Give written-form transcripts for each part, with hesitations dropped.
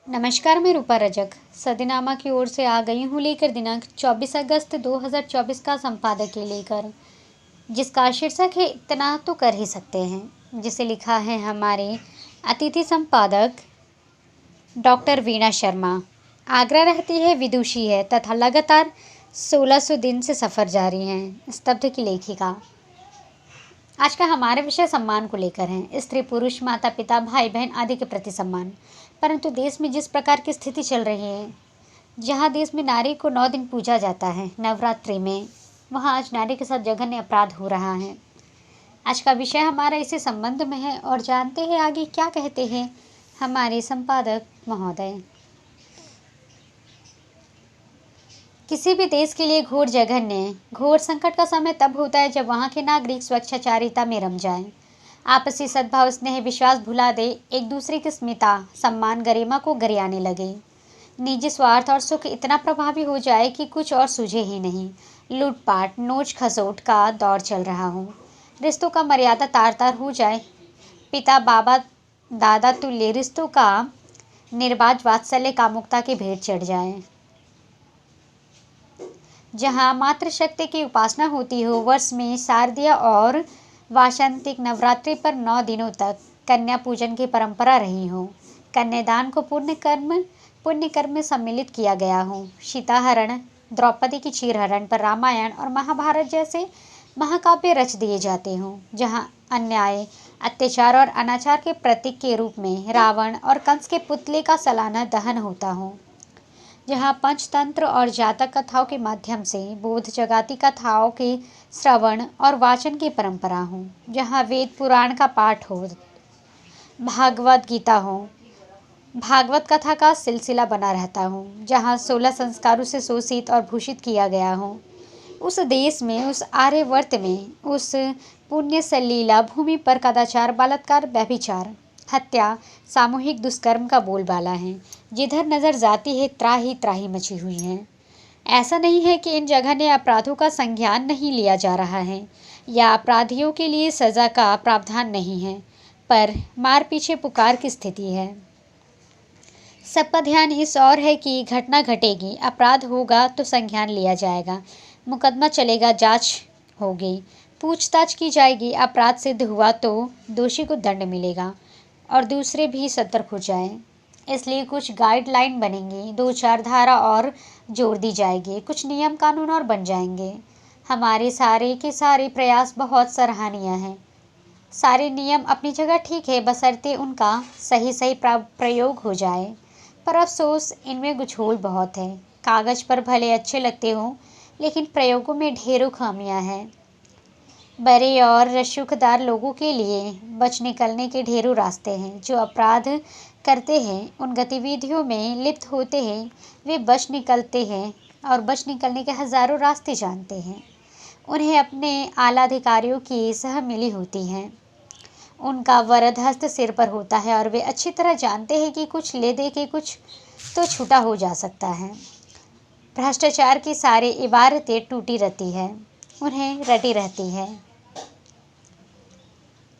नमस्कार, मैं रूपा रजक सदीनामा की ओर से आ गई हूँ लेकर दिनांक 24 अगस्त 2024 का संपादकीय लेकर, जिसका शीर्षक है इतना तो कर ही सकते हैं, जिसे लिखा है हमारे अतिथि संपादक डॉक्टर वीणा शर्मा। आगरा रहती है, विदुषी है तथा लगातार 1600 दिन से सफ़र जारी है। स्तब्ध की लेखिका। आज का हमारा विषय सम्मान को लेकर है। स्त्री पुरुष माता पिता भाई बहन आदि के प्रति सम्मान। परंतु देश में जिस प्रकार की स्थिति चल रही है, जहाँ देश में नारी को 9 दिन पूजा जाता है नवरात्रि में, वहाँ आज नारी के साथ जघन्य अपराध हो रहा है। आज का विषय हमारा इसी संबंध में है और जानते हैं आगे क्या कहते हैं हमारे संपादक महोदय। किसी भी देश के लिए घोर जघन्य घोर संकट का समय तब होता है जब वहाँ के नागरिक स्वच्छाचारिता में रम जाएं, आपसी सद्भाव स्नेह विश्वास भुला दे, एक दूसरे की स्मिता सम्मान गरिमा को गरियाने लगे। निजी स्वार्थ और सुख इतना प्रभावी हो जाए कि कुछ और सूझे ही नहीं। लूटपाट नोच खसोट का दौर चल रहा हो, रिश्तों का मर्यादा तार तार हो जाए, पिता बाबा दादा तुल्य रिश्तों का निर्बाध वात्सल्य कामुकता की भेंट चढ़ जाए। जहाँ मातृशक्ति की उपासना होती हो, वर्ष में शारदीय और वासंतिक नवरात्रि पर 9 दिनों तक कन्या पूजन की परंपरा रही हो, कन्यादान को पुण्य कर्म में सम्मिलित किया गया हो, सीताहरण द्रौपदी की चीरहरण पर रामायण और महाभारत जैसे महाकाव्य रच दिए जाते हों, जहाँ अन्याय अत्याचार और अनाचार के प्रतीक के रूप में रावण और कंस के पुतले का सालाना दहन होता हो, जहाँ पंचतंत्र और जातक कथाओं के माध्यम से बोध जगाती कथाओं के श्रवण और वाचन की परंपरा हो, जहाँ वेद पुराण का पाठ हो, भागवत गीता हो, भागवत कथा का सिलसिला बना रहता हो, जहाँ 16 संस्कारों से शोषित और भूषित किया गया हो, उस देश में, उस आर्यवर्त में, उस पुण्य सलीला भूमि पर कदाचार बलात्कार व्यभिचार हत्या सामूहिक दुष्कर्म का बोलबाला है। जिधर नजर जाती है त्राही त्राही मची हुई है। ऐसा नहीं है कि इन जघन्य अपराधों का संज्ञान नहीं लिया जा रहा है या अपराधियों के लिए सजा का प्रावधान नहीं है, पर मार पीछे पुकार की स्थिति है। सबका ध्यान इस ओर है कि घटना घटेगी, अपराध होगा तो संज्ञान लिया जाएगा, मुकदमा चलेगा, जांच होगी, पूछताछ की जाएगी, अपराध सिद्ध हुआ तो दोषी को दंड मिलेगा और दूसरे भी सतर्क हो जाएं। इसलिए कुछ गाइडलाइन बनेंगी, 2-4 धारा और जोड़ दी जाएगी, कुछ नियम कानून और बन जाएंगे। हमारे सारे के सारे प्रयास बहुत सराहनीय हैं। सारे नियम अपनी जगह ठीक है, बशर्ते उनका सही प्रयोग हो जाए, पर अफसोस इनमें गुझोल बहुत है। कागज पर भले अच्छे लगते हों, लेकिन प्रयोगों में ढेरों खामियां हैं। बड़े और रसूखदार लोगों के लिए बच निकलने के ढेरों रास्ते हैं। जो अपराध करते हैं, उन गतिविधियों में लिप्त होते हैं, वे बच निकलते हैं और बच निकलने के हजारों रास्ते जानते हैं। उन्हें अपने आला अधिकारियों की सह मिली होती है, उनका वरद हस्त सिर पर होता है और वे अच्छी तरह जानते हैं कि कुछ ले दे के कुछ तो छूटा हो जा सकता है। भ्रष्टाचार की सारी इबारतें टूटी रहती है, उन्हें रटी रहती है।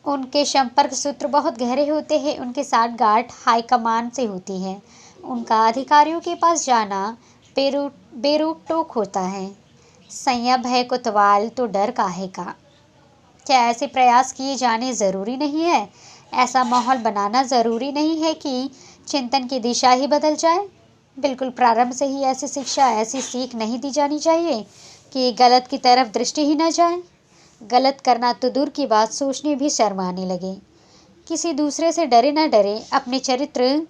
उनके संपर्क सूत्र बहुत गहरे होते हैं, उनके साठगांठ हाईकमान से होती है। उनका अधिकारियों के पास जाना बेरोक टोक होता है। सैया भय कोतवाल तो डर काहे का। क्या ऐसे प्रयास किए जाने ज़रूरी नहीं है? ऐसा माहौल बनाना ज़रूरी नहीं है कि चिंतन की दिशा ही बदल जाए? बिल्कुल प्रारंभ से ही ऐसी शिक्षा, ऐसी सीख नहीं दी जानी चाहिए कि गलत की तरफ दृष्टि ही न जाए। गलत करना तो दूर की बात, सोचने भी शर्म आने लगे। किसी दूसरे से डरे न डरे, अपने चरित्र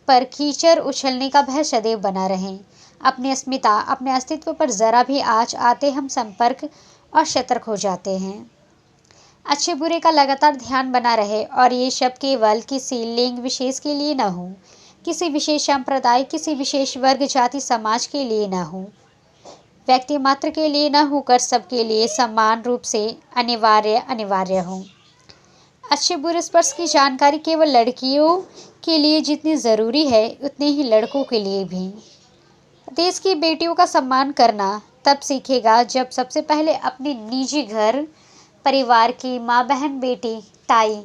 पर कीचड़ उछलने का भय सदैव बना रहे। अपनी अस्मिता, अपने अस्तित्व पर जरा भी आँच आते हम संपर्क और सतर्क हो जाते हैं। अच्छे बुरे का लगातार ध्यान बना रहे और ये शब्द केवल किसी लिंग विशेष के लिए न हो, किसी विशेष संप्रदाय, किसी विशेष वर्ग जाति समाज के लिए न हो, व्यक्ति मात्र के लिए न होकर सबके लिए समान रूप से अनिवार्य हो। अच्छे बुरे स्पर्श की जानकारी केवल लड़कियों के लिए जितनी ज़रूरी है, उतने ही लड़कों के लिए भी। देश की बेटियों का सम्मान करना तब सीखेगा जब सबसे पहले अपने निजी घर परिवार की माँ बहन बेटी ताई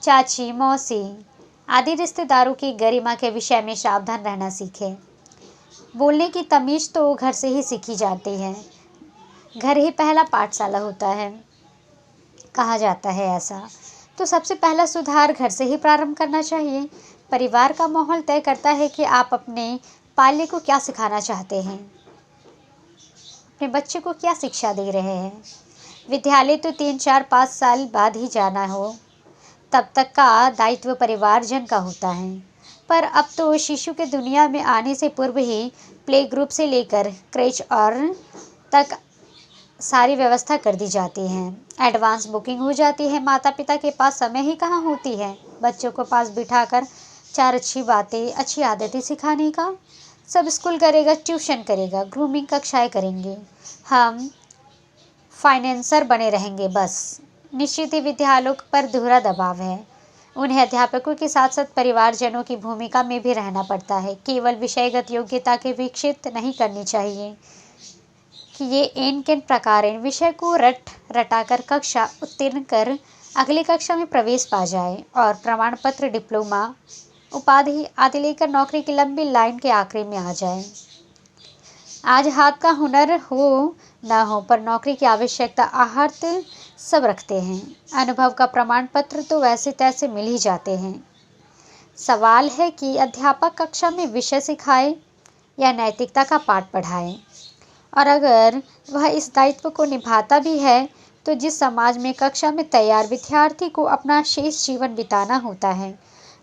चाची मौसी आदि रिश्तेदारों की गरिमा के विषय में सावधान रहना सीखें। बोलने की तमीज़ तो घर से ही सीखी जाती है। घर ही पहला पाठशाला होता है, कहा जाता है ऐसा। तो सबसे पहला सुधार घर से ही प्रारंभ करना चाहिए। परिवार का माहौल तय करता है कि आप अपने पाल्य को क्या सिखाना चाहते हैं, अपने बच्चे को क्या शिक्षा दे रहे हैं। विद्यालय तो 3, 4, 5 साल बाद ही जाना हो, तब तक का दायित्व परिवारजन का होता है। पर अब तो शिशु के दुनिया में आने से पूर्व ही प्ले ग्रुप से लेकर क्रेच और तक सारी व्यवस्था कर दी जाती है। एडवांस बुकिंग हो जाती है। माता पिता के पास समय ही कहाँ होती है बच्चों को पास बिठाकर 4 अच्छी बातें, अच्छी आदतें सिखाने का। सब स्कूल करेगा, ट्यूशन करेगा, ग्रूमिंग कक्षाएं करेंगे, हम फाइनेंसर बने रहेंगे बस। निश्चित ही विद्यालयों पर दोहरा दबाव है। उन्हें अध्यापकों के साथ साथ परिवारजनों की भूमिका में भी रहना पड़ता है। केवल विषयगत योग्यता के विकसित नहीं करनी चाहिए कि ये इन किन प्रकारेण विषय को रटाकर कक्षा उत्तीर्ण कर अगली कक्षा में प्रवेश पा जाए और प्रमाण पत्र, डिप्लोमा, उपाधि आदि लेकर नौकरी की लंबी लाइन के आखिरी में आ जाए। आज हाथ का हुनर हो न हो, पर नौकरी की आवश्यकता आहर्त सब रखते हैं। अनुभव का प्रमाण पत्र तो वैसे तैसे मिल ही जाते हैं। सवाल है कि अध्यापक कक्षा में विषय सिखाए या नैतिकता का पाठ पढ़ाए। और अगर वह इस दायित्व को निभाता भी है तो जिस समाज में कक्षा में तैयार विद्यार्थी को अपना शेष जीवन बिताना होता है,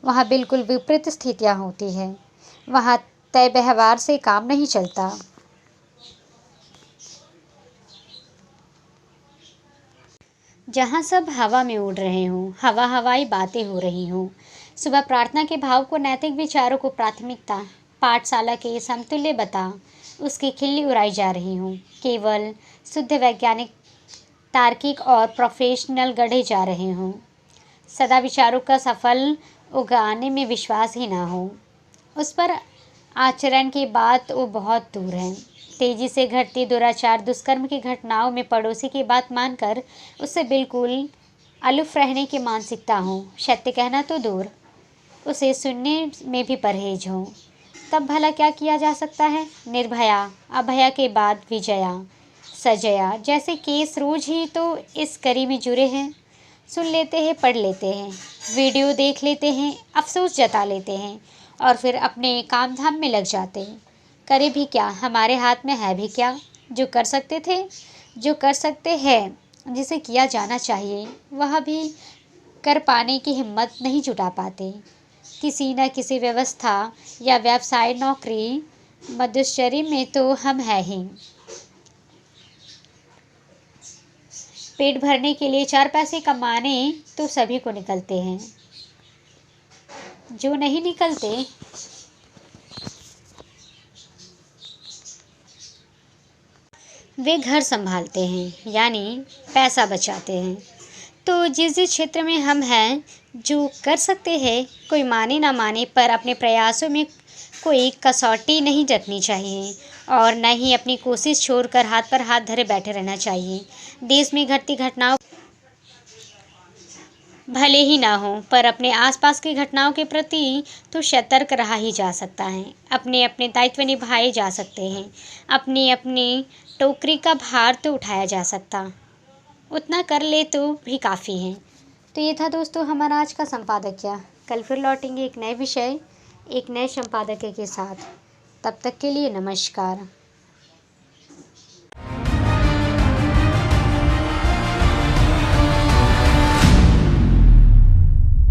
वहाँ बिल्कुल विपरीत स्थितियाँ होती हैं। वहाँ तय व्यवहार से काम नहीं चलता। जहाँ सब हवा में उड़ रहे हों, हवा हवाई बातें हो रही हों, सुबह प्रार्थना के भाव को, नैतिक विचारों को प्राथमिकता, पाठशाला के समतुल्य बता उसकी खिल्ली उड़ाई जा रही हों, केवल शुद्ध वैज्ञानिक, तार्किक और प्रोफेशनल गढ़े जा रहे हों, सदा विचारों का सफल उगाने में विश्वास ही ना हो, उस पर आचरण की बात वो बहुत दूर है। तेजी से घटती दुराचार, दुष्कर्म की घटनाओं में पड़ोसी की बात मानकर उससे बिल्कुल अलूफ रहने की मानसिकता हो, सत्य कहना तो दूर, उसे सुनने में भी परहेज हो, तब भला क्या किया जा सकता है। निर्भया, अभया के बाद विजया, सजया जैसे केस रोज ही तो इस कड़ी में जुड़े हैं। सुन लेते हैं, पढ़ लेते हैं, वीडियो देख लेते हैं, अफसोस जता लेते हैं और फिर अपने काम धाम में लग जाते हैं। करे भी क्या, हमारे हाथ में है भी क्या। जो कर सकते थे, जो कर सकते हैं, जिसे किया जाना चाहिए, वह भी कर पाने की हिम्मत नहीं जुटा पाते। किसी न किसी व्यवस्था या व्यवसाय, नौकरी, मदुश्चरी में तो हम हैं ही। पेट भरने के लिए 4 पैसे कमाने तो सभी को निकलते हैं। जो नहीं निकलते वे घर संभालते हैं, यानी पैसा बचाते हैं। तो जिस जिस क्षेत्र में हम हैं, जो कर सकते हैं, कोई माने ना माने, पर अपने प्रयासों में कोई कसौटी नहीं रखनी चाहिए और न ही अपनी कोशिश छोड़कर हाथ पर हाथ धरे बैठे रहना चाहिए। देश में घटती घटनाओं भले ही ना हो, पर अपने आसपास की घटनाओं के प्रति तो सतर्क रहा ही जा सकता है। अपने अपने दायित्व निभाए जा सकते हैं। अपनी अपनी टोकरी का भार तो उठाया जा सकता, उतना कर ले तो भी काफ़ी है। तो ये था दोस्तों हमारा आज का संपादकीय। कल फिर लौटेंगे एक नए विषय, एक नए संपादकीय के साथ। तब तक के लिए नमस्कार।